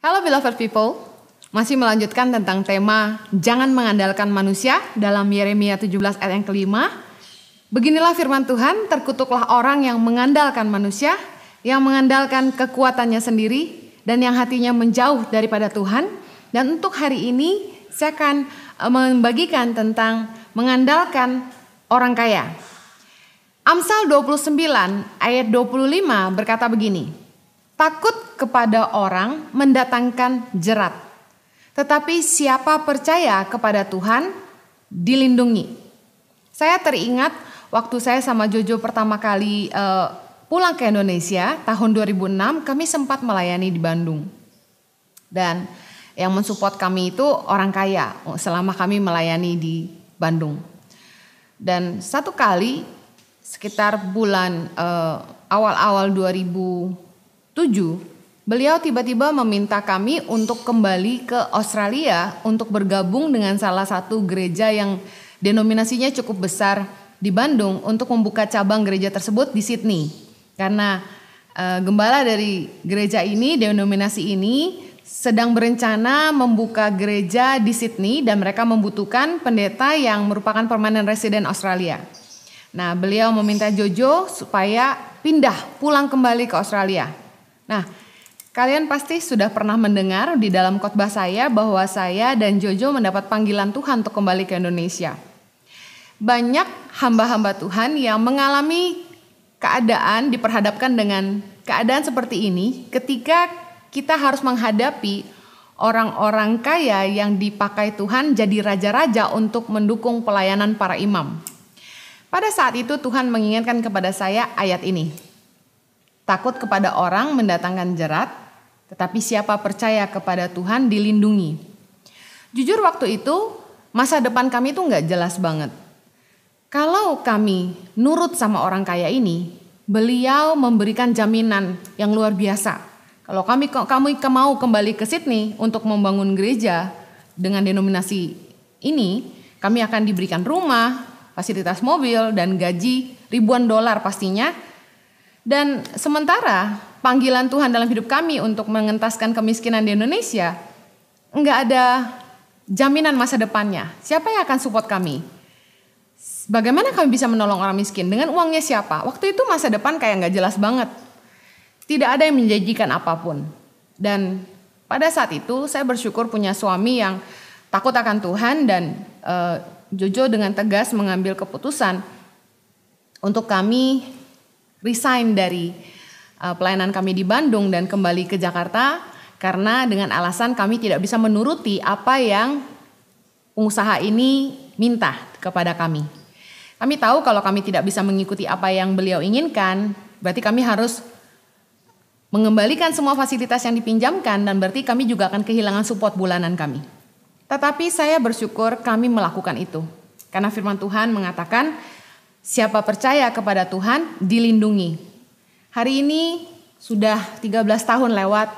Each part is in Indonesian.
Halo beloved people, masih melanjutkan tentang tema jangan mengandalkan manusia dalam Yeremia 17 ayat yang kelima. Beginilah firman Tuhan, terkutuklah orang yang mengandalkan manusia, yang mengandalkan kekuatannya sendiri, dan yang hatinya menjauh daripada Tuhan. Dan untuk hari ini saya akan membagikan tentang mengandalkan orang kaya. Amsal 29 ayat 25 berkata begini, takut kepada orang mendatangkan jerat, tetapi siapa percaya kepada Tuhan dilindungi. Saya teringat waktu saya sama Jojo pertama kali pulang ke Indonesia tahun 2006, kami sempat melayani di Bandung. Dan yang mensupport kami itu orang kaya selama kami melayani di Bandung. Dan satu kali sekitar bulan awal-awal 2007, beliau tiba-tiba meminta kami untuk kembali ke Australia untuk bergabung dengan salah satu gereja yang denominasinya cukup besar di Bandung untuk membuka cabang gereja tersebut di Sydney. Karena gembala dari gereja ini, denominasi ini sedang berencana membuka gereja di Sydney dan mereka membutuhkan pendeta yang merupakan permanent resident Australia. Nah, beliau meminta Jojo supaya pindah pulang kembali ke Australia. Nah, kalian pasti sudah pernah mendengar di dalam khotbah saya bahwa saya dan Jojo mendapat panggilan Tuhan untuk kembali ke Indonesia. Banyak hamba-hamba Tuhan yang mengalami keadaan, diperhadapkan dengan keadaan seperti ini ketika kita harus menghadapi orang-orang kaya yang dipakai Tuhan jadi raja-raja untuk mendukung pelayanan para imam. Pada saat itu Tuhan mengingatkan kepada saya ayat ini. Takut kepada orang mendatangkan jerat, tetapi siapa percaya kepada Tuhan dilindungi. Jujur waktu itu masa depan kami itu gak jelas banget. Kalau kami nurut sama orang kaya ini, beliau memberikan jaminan yang luar biasa. Kalau kami mau kembali ke Sydney untuk membangun gereja dengan denominasi ini, kami akan diberikan rumah, fasilitas mobil, dan gaji ribuan dolar pastinya. Dan sementara panggilan Tuhan dalam hidup kami untuk mengentaskan kemiskinan di Indonesia, enggak ada jaminan masa depannya. Siapa yang akan support kami? Bagaimana kami bisa menolong orang miskin? Dengan uangnya siapa? Waktu itu masa depan kayak enggak jelas banget. Tidak ada yang menjanjikan apapun. Dan pada saat itu saya bersyukur punya suami yang takut akan Tuhan dan Jojo dengan tegas mengambil keputusan untuk kami resign dari pelayanan kami di Bandung dan kembali ke Jakarta karena dengan alasan kami tidak bisa menuruti apa yang pengusaha ini minta kepada kami. Kami tahu kalau kami tidak bisa mengikuti apa yang beliau inginkan, berarti kami harus mengembalikan semua fasilitas yang dipinjamkan dan berarti kami juga akan kehilangan support bulanan kami. Tetapi saya bersyukur kami melakukan itu. Karena firman Tuhan mengatakan, siapa percaya kepada Tuhan dilindungi. Hari ini sudah 13 tahun lewat,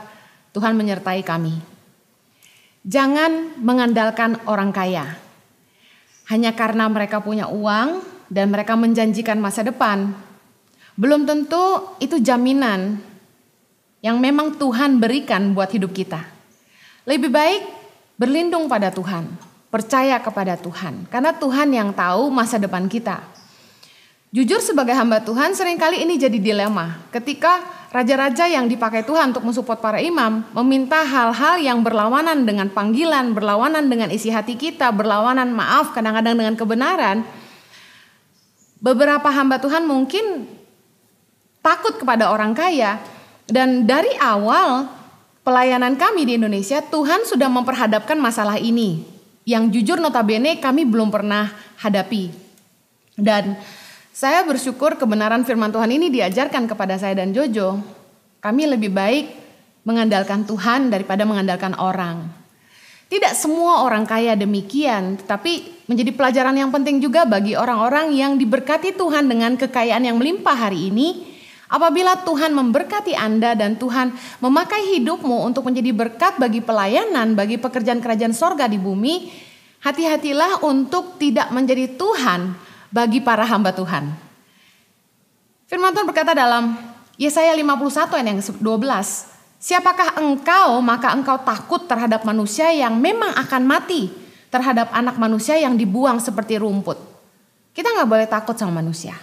Tuhan menyertai kami. Jangan mengandalkan orang kaya. Hanya karena mereka punya uang dan mereka menjanjikan masa depan. Belum tentu itu jaminan yang memang Tuhan berikan buat hidup kita. Lebih baik berlindung pada Tuhan, percaya kepada Tuhan, karena Tuhan yang tahu masa depan kita. Jujur sebagai hamba Tuhan seringkali ini jadi dilema ketika raja-raja yang dipakai Tuhan untuk mensupport para imam meminta hal-hal yang berlawanan dengan panggilan, berlawanan dengan isi hati kita, berlawanan kadang-kadang dengan kebenaran. Beberapa hamba Tuhan mungkin takut kepada orang kaya dan dari awal pelayanan kami di Indonesia, Tuhan sudah memperhadapkan masalah ini. Yang jujur notabene kami belum pernah hadapi. Dan saya bersyukur kebenaran firman Tuhan ini diajarkan kepada saya dan Jojo. Kami lebih baik mengandalkan Tuhan daripada mengandalkan orang. Tidak semua orang kaya demikian, tetapi menjadi pelajaran yang penting juga bagi orang-orang yang diberkati Tuhan dengan kekayaan yang melimpah hari ini. Apabila Tuhan memberkati Anda dan Tuhan memakai hidupmu untuk menjadi berkat bagi pelayanan, bagi pekerjaan kerajaan sorga di bumi, hati-hatilah untuk tidak menjadi Tuhan bagi para hamba Tuhan. Firman Tuhan berkata dalam Yesaya 51 ayat yang 12, Siapakah engkau, maka engkau takut terhadap manusia yang memang akan mati, terhadap anak manusia yang dibuang seperti rumput. Kita gak boleh takut sama manusia.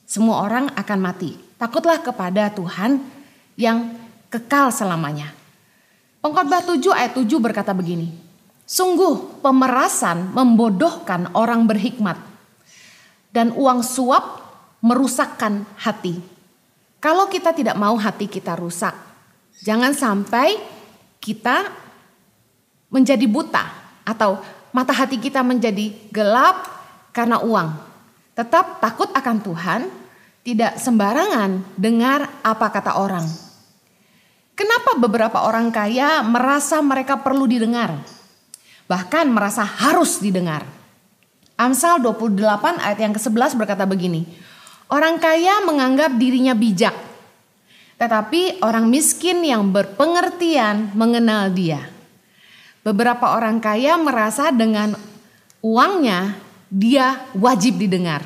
Semua orang akan mati. Takutlah kepada Tuhan yang kekal selamanya. Pengkhotbah 7 ayat 7 berkata begini. Sungguh pemerasan membodohkan orang berhikmat, dan uang suap merusakkan hati. Kalau kita tidak mau hati kita rusak, jangan sampai kita menjadi buta atau mata hati kita menjadi gelap karena uang. Tetap takut akan Tuhan, tidak sembarangan dengar apa kata orang. Kenapa beberapa orang kaya merasa mereka perlu didengar? Bahkan merasa harus didengar. Amsal 28 ayat yang ke-11 berkata begini. Orang kaya menganggap dirinya bijak, tetapi orang miskin yang berpengertian mengenal dia. Beberapa orang kaya merasa dengan uangnya dia wajib didengar.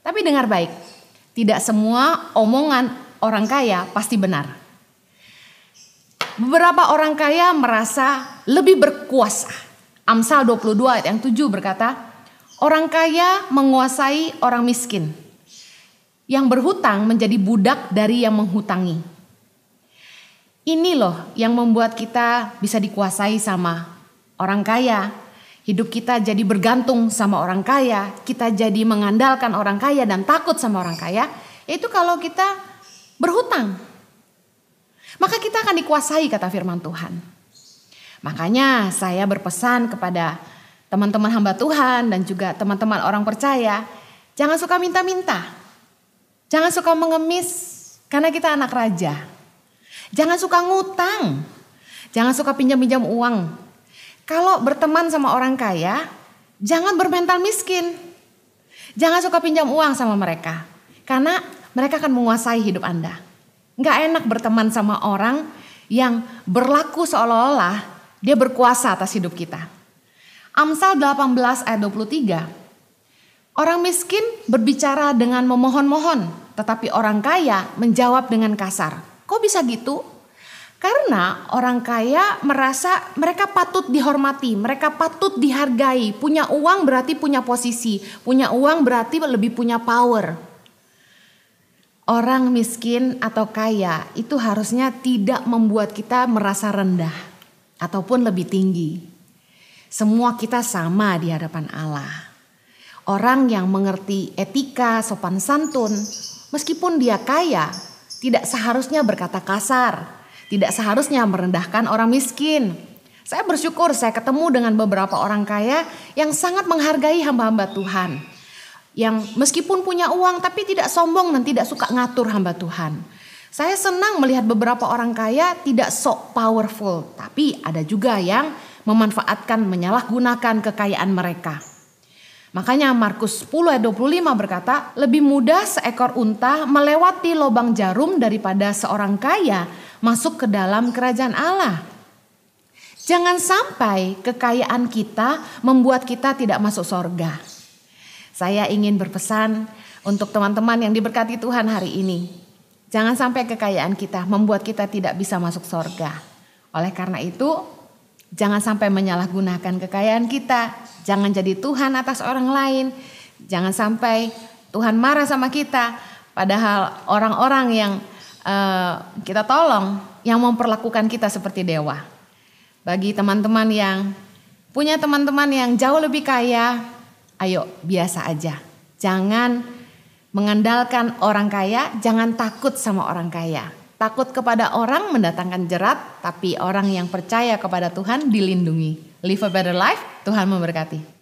Tapi dengar baik, tidak semua omongan orang kaya pasti benar. Beberapa orang kaya merasa lebih berkuasa. Amsal 22 ayat yang 7 berkata, orang kaya menguasai orang miskin. Yang berhutang menjadi budak dari yang menghutangi. Ini loh yang membuat kita bisa dikuasai sama orang kaya. Hidup kita jadi bergantung sama orang kaya. Kita jadi mengandalkan orang kaya dan takut sama orang kaya. Yaitu kalau kita berhutang. Maka kita akan dikuasai kata firman Tuhan. Makanya saya berpesan kepada teman-teman hamba Tuhan dan juga teman-teman orang percaya. Jangan suka minta-minta. Jangan suka mengemis karena kita anak raja. Jangan suka ngutang. Jangan suka pinjam-pinjam uang. Kalau berteman sama orang kaya, jangan bermental miskin. Jangan suka pinjam uang sama mereka. Karena mereka akan menguasai hidup Anda. Gak enak berteman sama orang yang berlaku seolah-olah dia berkuasa atas hidup kita. Amsal 18 ayat 23. Orang miskin berbicara dengan memohon-mohon, tetapi orang kaya menjawab dengan kasar. Kok bisa gitu? Karena orang kaya merasa mereka patut dihormati, mereka patut dihargai. Punya uang berarti punya posisi, punya uang berarti lebih punya power. Orang miskin atau kaya itu harusnya tidak membuat kita merasa rendah ataupun lebih tinggi. Semua kita sama di hadapan Allah. Orang yang mengerti etika, sopan santun, meskipun dia kaya, tidak seharusnya berkata kasar. Tidak seharusnya merendahkan orang miskin. Saya bersyukur saya ketemu dengan beberapa orang kaya yang sangat menghargai hamba-hamba Tuhan. Yang meskipun punya uang tapi tidak sombong dan tidak suka ngatur hamba Tuhan. Saya senang melihat beberapa orang kaya tidak sok powerful. Tapi ada juga yang memanfaatkan, menyalahgunakan kekayaan mereka. Makanya Markus 10 ayat 25 berkata, lebih mudah seekor unta melewati lubang jarum daripada seorang kaya masuk ke dalam kerajaan Allah. Jangan sampai kekayaan kita membuat kita tidak masuk surga. Saya ingin berpesan untuk teman-teman yang diberkati Tuhan hari ini. Jangan sampai kekayaan kita membuat kita tidak bisa masuk surga. Oleh karena itu, jangan sampai menyalahgunakan kekayaan kita. Jangan jadi Tuhan atas orang lain. Jangan sampai Tuhan marah sama kita. Padahal orang-orang yang kita tolong yang memperlakukan kita seperti dewa. Bagi teman-teman yang punya teman-teman yang jauh lebih kaya, ayo biasa aja. Jangan mengandalkan orang kaya, jangan takut sama orang kaya. Takut kepada orang mendatangkan jerat, tapi orang yang percaya kepada Tuhan dilindungi. Live a better life, Tuhan memberkati.